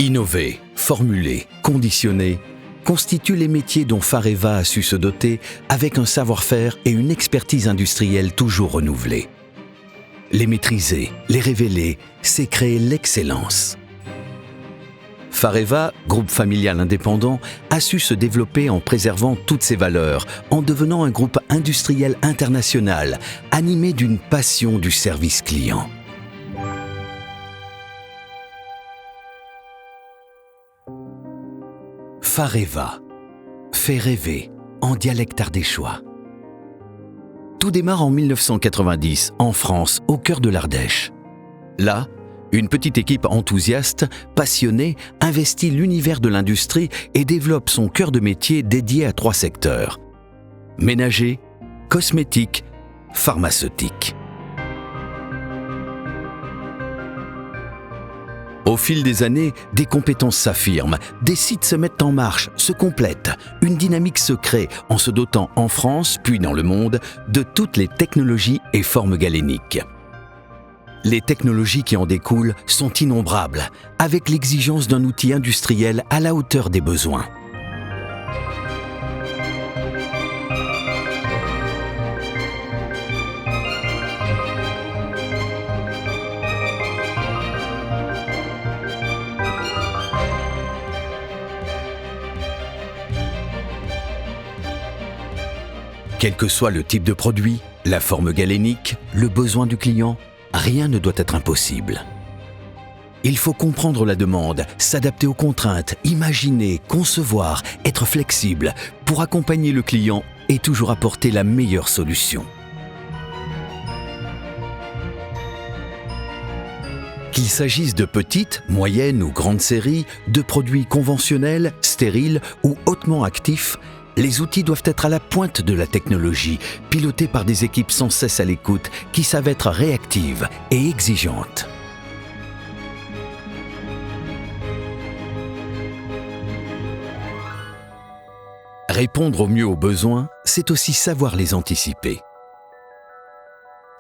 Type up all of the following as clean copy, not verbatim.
Innover, formuler, conditionner constituent les métiers dont Fareva a su se doter avec un savoir-faire et une expertise industrielle toujours renouvelée. Les maîtriser, les révéler, c'est créer l'excellence. Fareva, groupe familial indépendant, a su se développer en préservant toutes ses valeurs, en devenant un groupe industriel international, animé d'une passion du service client. Fareva, fait rêver, en dialecte ardéchois. Tout démarre en 1990, en France, au cœur de l'Ardèche. Là, une petite équipe enthousiaste, passionnée, investit l'univers de l'industrie et développe son cœur de métier dédié à 3 secteurs: ménager, cosmétique, pharmaceutique. Au fil des années, des compétences s'affirment, des sites se mettent en marche, se complètent, une dynamique se crée en se dotant en France, puis dans le monde, de toutes les technologies et formes galéniques. Les technologies qui en découlent sont innombrables, avec l'exigence d'un outil industriel à la hauteur des besoins. Quel que soit le type de produit, la forme galénique, le besoin du client, rien ne doit être impossible. Il faut comprendre la demande, s'adapter aux contraintes, imaginer, concevoir, être flexible pour accompagner le client et toujours apporter la meilleure solution. Qu'il s'agisse de petites, moyennes ou grandes séries, de produits conventionnels, stériles ou hautement actifs, les outils doivent être à la pointe de la technologie, pilotés par des équipes sans cesse à l'écoute, qui savent être réactives et exigeantes. Répondre au mieux aux besoins, c'est aussi savoir les anticiper.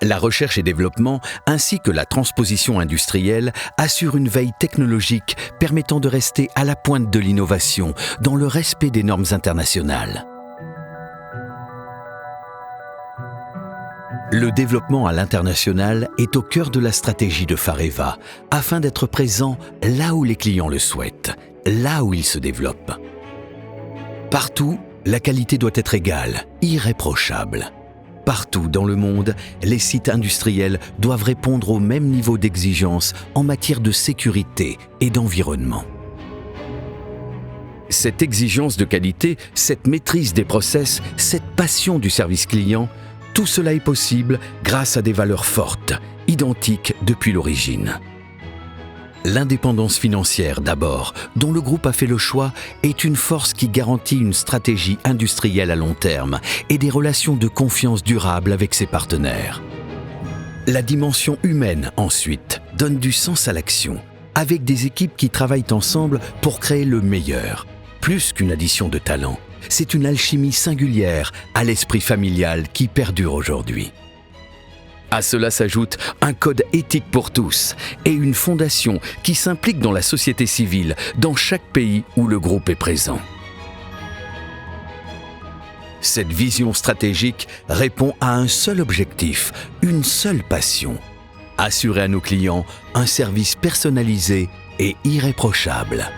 La recherche et développement, ainsi que la transposition industrielle, assurent une veille technologique permettant de rester à la pointe de l'innovation, dans le respect des normes internationales. Le développement à l'international est au cœur de la stratégie de Fareva, afin d'être présent là où les clients le souhaitent, là où ils se développent. Partout, la qualité doit être égale, irréprochable. Partout dans le monde, les sites industriels doivent répondre au même niveau d'exigence en matière de sécurité et d'environnement. Cette exigence de qualité, cette maîtrise des process, cette passion du service client, tout cela est possible grâce à des valeurs fortes, identiques depuis l'origine. L'indépendance financière d'abord, dont le groupe a fait le choix, est une force qui garantit une stratégie industrielle à long terme et des relations de confiance durables avec ses partenaires. La dimension humaine, ensuite, donne du sens à l'action, avec des équipes qui travaillent ensemble pour créer le meilleur. Plus qu'une addition de talents, c'est une alchimie singulière à l'esprit familial qui perdure aujourd'hui. À cela s'ajoute un code éthique pour tous et une fondation qui s'implique dans la société civile dans chaque pays où le groupe est présent. Cette vision stratégique répond à un seul objectif, une seule passion: assurer à nos clients un service personnalisé et irréprochable.